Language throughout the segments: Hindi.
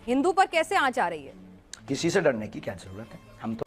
हिंदू पर कैसे आंच आ रही है? किसी से डरने की क्या जरूरत है, हम तो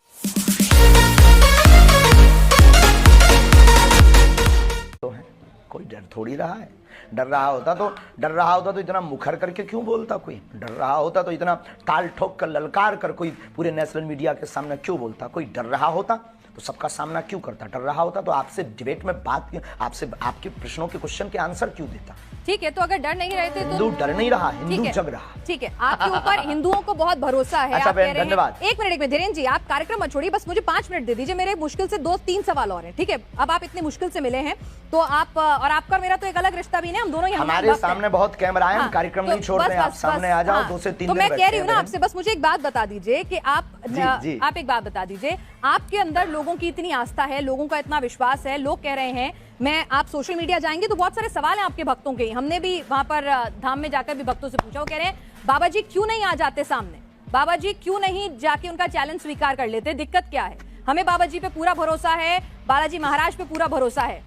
हैं, कोई डर थोड़ी रहा है। डर रहा होता तो इतना मुखर करके क्यों बोलता कोई? डर रहा होता तो इतना ताल ठोक कर ललकार कर कोई पूरे नेशनल मीडिया के सामने क्यों बोलता? कोई डर रहा होता तो सबका सामना क्यों करता? डर रहा होता तो आपसे डिबेट में आपसे आपके प्रश्नों के क्वेश्चन के आंसर क्यों देता? ठीक है, तो अगर डर नहीं रहे थे तो हिंदू डर नहीं रहा, हिंदू जग रहा। ठीक है, आपके ऊपर हिंदुओं को बहुत भरोसा है। अच्छा आप कह रहे हैं धन्यवाद। एक मिनट धीरेन्द्र जी, आप कार्यक्रम मत छोड़िए, बस मुझे 5 मिनट दे दीजिए। मेरे मुश्किल से 2-3 सवाल और हैं, ठीक है? अब आप इतनी मुश्किल से मिले हैं तो आप और आपका और मेरा तो एक अलग रिश्ता भी नहीं, हम दोनों ही हमारे सामने बहुत कैमरा है, हम कार्यक्रम नहीं छोड़ रहे हैं, आप सामने आ जाओ। 2 से 3 तो मैं कह रही हूँ ना आपसे, बस मुझे एक बात बता दीजिए कि आप एक बात बता दीजिए, आपके अंदर लोगों की इतनी आस्था है, लोगों का इतना विश्वास है, लोग कह रहे हैं, मैं आप सोशल मीडिया जाएंगे तो बहुत सारे सवाल हैं आपके भक्तों के। हमने भी वहां पर धाम में जाकर भी भक्तों से पूछा, वो कह रहे हैं बाबा जी क्यों नहीं आ जाते सामने, बाबा जी क्यों नहीं जाके उनका चैलेंज स्वीकार कर लेते, दिक्कत क्या है? हमें बाबा जी पे पूरा भरोसा है, बालाजी महाराज पे पूरा भरोसा है,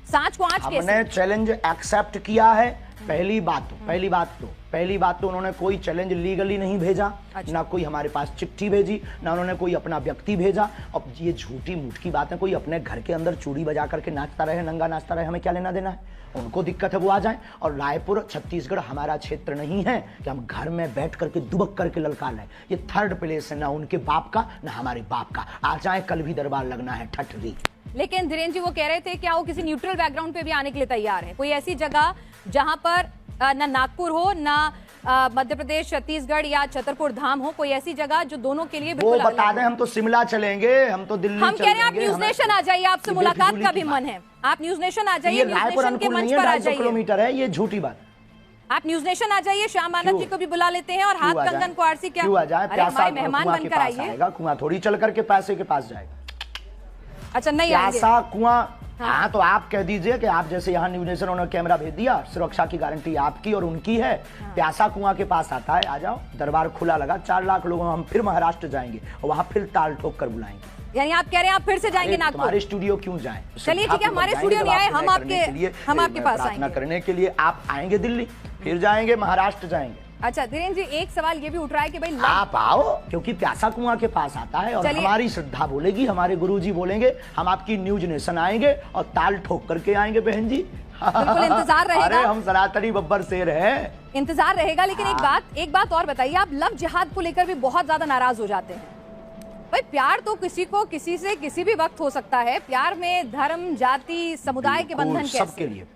सांच को आंच कैसे? हमने चैलेंज एक्सेप्ट किया है। पहली बात तो उन्होंने कोई चैलेंज लीगली नहीं भेजा। अच्छा। ना कोई हमारे पास चिट्ठी भेजी, ना उन्होंने कोई अपना व्यक्ति भेजा। अब ये झूठी मूठ की बात है, कोई अपने घर के अंदर चूड़ी बजा करके नाचता रहे, नंगा नाचता रहे, हमें क्या लेना देना है? उनको दिक्कत है वो आ जाए। और रायपुर छत्तीसगढ़ हमारा क्षेत्र नहीं है कि हम घर में बैठ करके दुबक करके ललकार लें। ये 3rd प्लेस है, ना उनके बाप का ना हमारे बाप का। आ जाए, कल भी दरबार लगना है ठठरी। लेकिन धीरेन्द्र जी वो कह रहे थे क्या वो किसी न्यूट्रल बैकग्राउंड पे भी आने के लिए तैयार है? कोई ऐसी जगह जहां पर ना नागपुर हो, ना मध्य प्रदेश, छत्तीसगढ़ या छतरपुर धाम हो, कोई ऐसी जगह जो दोनों के लिए बिल्कुल वो बता दें। हम तो शिमला चलेंगे, हम तो दिल्ली हम कह रहे हैं आप न्यूज नेशन आ जाइए, आपसे मुलाकात का भी मन है। आप न्यूज नेशन आ जाइए, न्यूज नेशन के मंच पर आ जाइए। किलोमीटर है, ये झूठी बात। आप न्यूज नेशन आ जाइए, श्याम मानव जी को भी बुला लेते हैं और हाथ कंगन को आरसी क्या क्यों आ जाए? प्यासा मेहमान बनकर आइए। कुआं थोड़ी चल करके पैसे के पास जाएगा। अच्छा नहीं प्यासा कुआं। हाँ तो आप कह दीजिए कि आप जैसे यहाँ न्यूज नेशन उन्होंने कैमरा भेज दिया, सुरक्षा की गारंटी आपकी और उनकी है। प्यासा कुआं के पास आता है, आ जाओ, दरबार खुला लगा, 4 लाख लोगों, हम फिर महाराष्ट्र जाएंगे और वहाँ फिर ताल ठोक कर बुलाएंगे। यानी आप कह रहे हैं आप फिर से जाएंगे नागपुर? हमारे स्टूडियो क्यों जाएं? चलिए ठीक है, हमारे स्टूडियो नहीं आए, हम आपके पास प्रार्थना करने के लिए आप आएंगे दिल्ली, फिर जाएंगे महाराष्ट्र जाएंगे। अच्छा धीरेन्द्र जी, एक सवाल ये भी उठ रहा है कि भाई आप आओ, क्योंकि प्यासा कुआं के पास आता है और हमारी श्रद्धा बोलेगी, हमारे गुरुजी बोलेंगे, हम आपकी न्यूज नेशन आएंगे और ताल ठोक करके आएंगे बहन जी। बिल्कुल इंतजार रहेगा। अरे हम सनातनी बब्बर शेर हैं, इंतजार रहेगा। लेकिन एक बात और बताइए, आप लव जिहाद को लेकर भी बहुत ज्यादा नाराज हो जाते हैं। भाई प्यार तो किसी को किसी से किसी भी वक्त हो सकता है, प्यार में धर्म, जाति, समुदाय के बंधन कैसे? सबके लिए।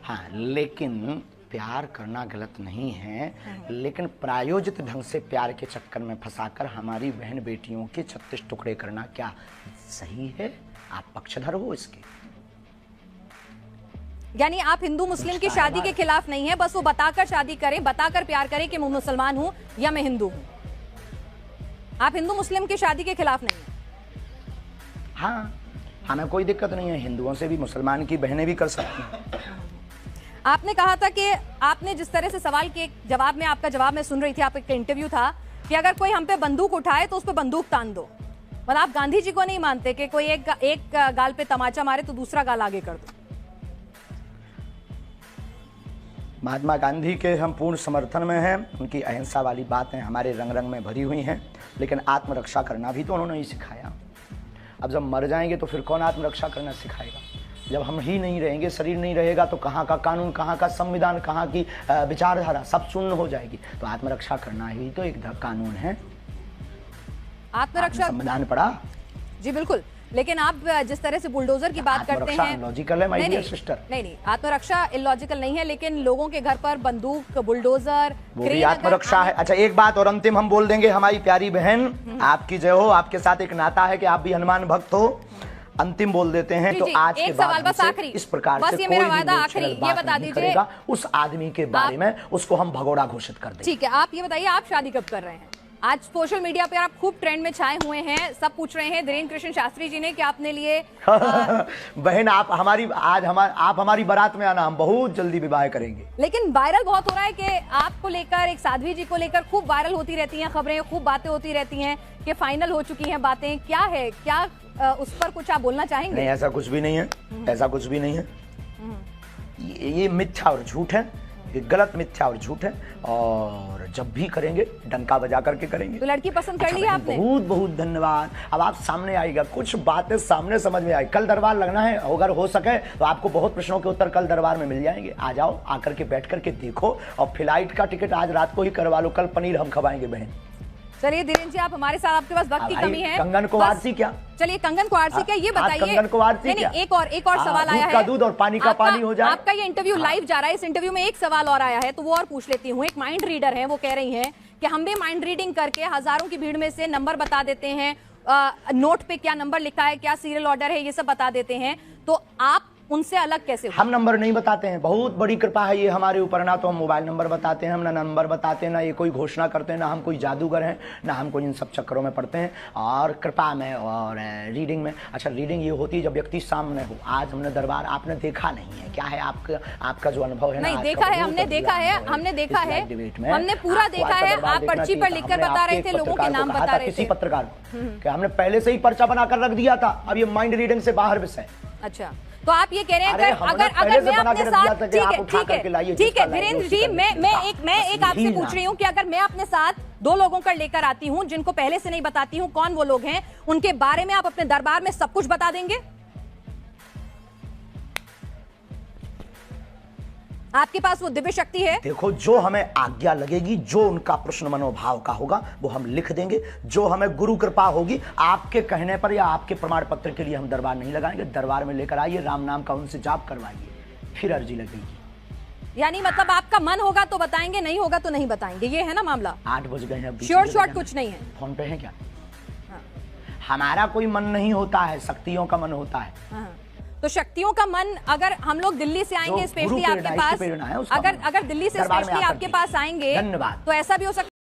हाँ, लेकिन प्यार करना गलत नहीं है, लेकिन प्रायोजित ढंग से प्यार के चक्कर में फंसाकर हमारी बहन बेटियों के 36 टुकड़े करना क्या सही है? आप पक्षधर हो इसके। यानी आप हिंदू मुस्लिम की शादी के खिलाफ नहीं है, बस वो बताकर शादी करें, बताकर प्यार करें कि मैं मुसलमान हूं या मैं हिंदू हूं। आप हिंदू मुस्लिम की शादी के खिलाफ नहीं है? हाँ, हमें कोई दिक्कत नहीं है, हिंदुओं से भी मुसलमान की बहनें भी कर सकती हैं। आपने कहा था कि आपने जिस तरह से सवाल के जवाब में, आपका जवाब मैं सुन रही थी, आपका इंटरव्यू था कि अगर कोई हम पे बंदूक उठाए तो उस पे बंदूक तान दो। मतलब आप गांधी जी को नहीं मानते कि कोई एक गाल पे तमाचा मारे तो दूसरा गाल आगे कर दो? महात्मा गांधी के हम पूर्ण समर्थन में हैं, उनकी अहिंसा वाली बातें हमारे रंग रंग में भरी हुई हैं, लेकिन आत्मरक्षा करना भी तो उन्होंने ही सिखाया। अब जब मर जाएंगे तो फिर कौन आत्मरक्षा करना सिखाएगा? जब हम ही नहीं रहेंगे, शरीर नहीं रहेगा, तो कहाँ का कानून, कहाँ का संविधान, कहाँ की विचारधारा, सब शून्य हो जाएगी। तो आत्मरक्षा करना ही तो एक कानून है। आत्मरक्षा संविधान पढ़ा? जी बिल्कुल, लेकिन आप जिस तरह से बुलडोजर की बात करते हैं, लॉजिकल है माय डियर सिस्टर। नहीं, आत्मरक्षा इलॉजिकल नहीं है, लेकिन लोगों के घर पर बंदूक, बुलडोजर, वो भी आत्मरक्षा है। अच्छा एक बात और अंतिम हम बोल देंगे, हमारी प्यारी बहन, आपकी जय हो, आपके साथ एक नाता है कि आप भी हनुमान भक्त हो। अंतिम बोल देते हैं तो आज के सवाल बस आखिरी, इस प्रकार बस से ये मेरा वादा आखिरी, ये बता दीजिए उस आदमी के बारे में, उसको हम भगोड़ा घोषित कर देंगे। ठीक है, आप ये बताइए आप शादी कब कर रहे हैं? आज सोशल मीडिया पे आप खूब ट्रेंड में छाए हुए हैं, सब पूछ रहे हैं धीरेन्द्र कृष्ण शास्त्री जी ने कि आपने लिए बहन आप हमारी बारात में आना, हम बहुत जल्दी विवाह करेंगे। लेकिन वायरल बहुत हो रहा है कि आपको लेकर, एक साध्वी जी को लेकर खूब वायरल होती रहती हैं खबरें, खूब बातें होती रहती हैं कि फाइनल हो चुकी हैं बातें, क्या है, क्या उस पर कुछ आप बोलना चाहेंगे? नहीं, ऐसा कुछ भी नहीं है, ऐसा कुछ भी नहीं है। ये मिथ्या और झूठ है। ये गलत, मिथ्या और झूठ है, और जब भी करेंगे डंका बजा करके करेंगे। तो लड़की पसंद कर ली आपने? बहुत बहुत धन्यवाद। अब आप सामने आएगा, कुछ बातें सामने समझ में आई। कल दरबार लगना है, अगर हो सके तो आपको बहुत प्रश्नों के उत्तर कल दरबार में मिल जाएंगे। आ जाओ, आकर के बैठ करके देखो, और फ्लाइट का टिकट आज रात को ही करवा लो, कल पनीर हम खवाएंगे बहन। चलिए धीरेन्द्र जी, आप हमारे साथ, आपके पास वक्त की कमी है। कंगन को आरसी क्या? चलिए, कंगन को आरसी क्या, ये बताइए। कंगन को आरसी क्या? एक और सवाल आया है। दूध का दूध और पानी का पानी हो जाए। आपका ये इंटरव्यू लाइव जा रहा है, इस इंटरव्यू में एक सवाल और आया है, तो वो और पूछ लेती हूँ। एक माइंड रीडर है, वो कह रही हैं कि हम भी माइंड रीडिंग करके हजारों की भीड़ में से नंबर बता देते हैं, नोट पे क्या नंबर लिखा है, क्या सीरियल ऑर्डर है, ये सब बता देते हैं, तो आप उनसे अलग कैसे हो? हम नंबर नहीं बताते हैं, बहुत बड़ी कृपा है ये हमारे ऊपर। ना तो हम मोबाइल नंबर बताते हैं, हम ना नंबर बताते हैं, ना ये कोई घोषणा करते हैं, ना हम कोई जादूगर हैं, ना हम कोई इन सब चक्करों में पड़ते हैं। और कृपा में और रीडिंग में, अच्छा रीडिंग ये होती है जब व्यक्ति सामने हो। आज हमने दरबार आपने देखा नहीं है, क्या है आपका जो अनुभव है? नहीं देखा है, हमने देखा है, हमने पूरा देखा है। आप पर्ची पर लिखकर बता रहे थे, लोगों के नाम बता रहे थे। किसी पत्रकार को क्या हमने पहले से ही पर्चा बनाकर रख दिया था? अब ये माइंड रीडिंग से बाहर विषय। अच्छा, तो आप ये कह रहे हैं अगर मैं अपने साथ, ठीक है धीरेन्द्र जी, मैं एक आपसे पूछ रही हूँ कि अगर मैं अपने साथ 2 लोगों का लेकर आती हूँ जिनको पहले से नहीं बताती हूँ कौन वो लोग हैं, उनके बारे में आप अपने दरबार में सब कुछ बता देंगे? आपके पास वो दिव्य शक्ति है? देखो, जो हमें आज्ञा लगेगी, जो उनका प्रश्न मनोभाव का होगा, वो हम लिख देंगे। जो हमें गुरु कृपा होगी, आपके कहने पर या आपके प्रमाण पत्र के लिए हम दरबार नहीं लगाएंगे। दरबार में लेकर आइए, राम नाम का उनसे जाप करवाइए, फिर अर्जी लगेगी। यानी मतलब आपका मन होगा तो बताएंगे, नहीं होगा तो नहीं बताएंगे, ये है ना मामला? 8 बज गए हैं, श्योर शॉर्ट कुछ नहीं है। फोन पे है क्या? हाँ। हमारा कोई मन नहीं होता है, शक्तियों का मन होता है। हाँ। तो शक्तियों का मन, अगर हम लोग दिल्ली से आएंगे स्पेशली आपके पास, अगर दिल्ली से स्पेशली आपके पास आएंगे, तो ऐसा भी हो सकता है